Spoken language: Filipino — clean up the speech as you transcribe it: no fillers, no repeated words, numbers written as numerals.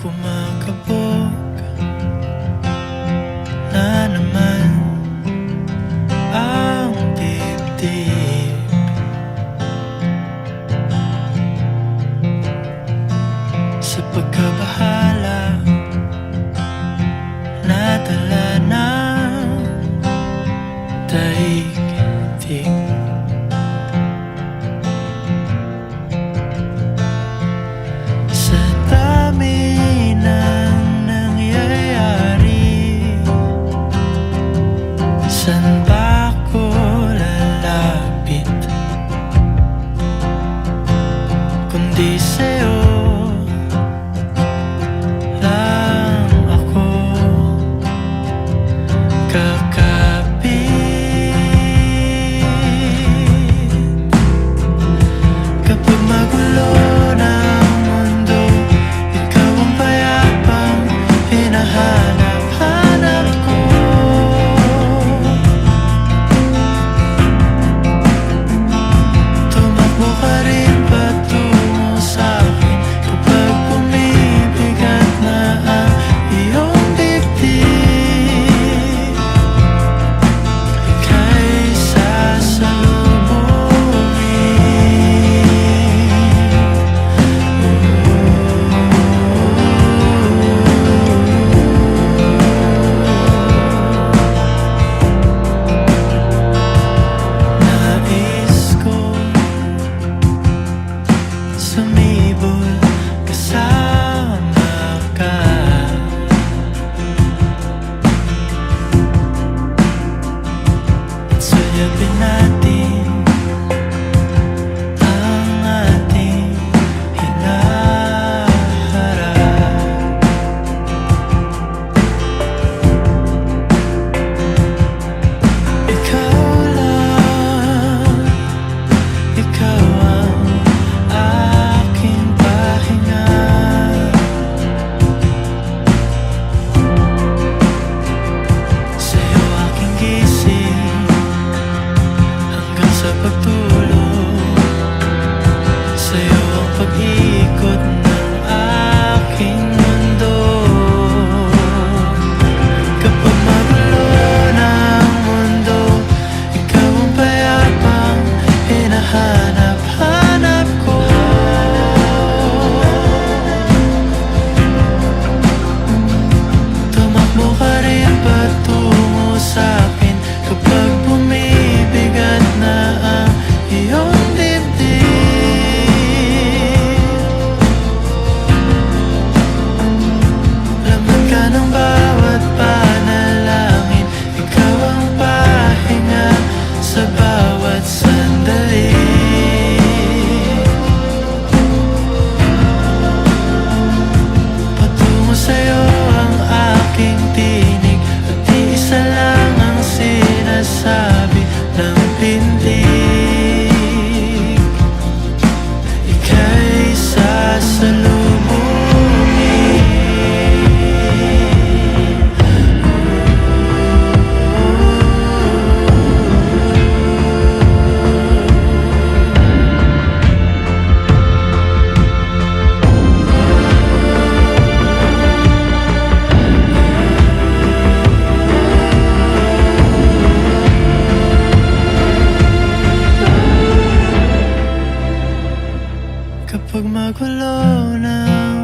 Kumakabog na naman ang dibdib. Sa pagkabahala nadala ng daigdig. Sa dami ng nangyayari, saan ba ako lalapit kundi sa'yo lang ako kakapit. Kapag magulo ng mundo, ikaw ang payapang hinahanap-hanap ko. Tumakbo ka rin patungo sa'kin kapag bumibigat na ang iyong dibdib. Ika'y nais ko sumibol kasama ka. At suyapin natin ang ating hinaharap. Ikaw lang, ikaw ang aking pahinga. Sa'yo aking gising hanggang sa pagtulog. Sa'yo ang pag-ikot ng aking mundo. Kapag magulo ng mundo, ikaw ang payapang hinahanap-hanap ko. Tumakbo ka rin patungo sa'kin kapag bumibigat na ang iyong dibdib. Laman ka ng bawat panalangin, ikaw ang pahinga sa bawat sandali. Patungo sa'yo ang aking tinig, at iisa lang ang sinasabi ng pintig. Ika'y sasalubungin. Kapag magulo ng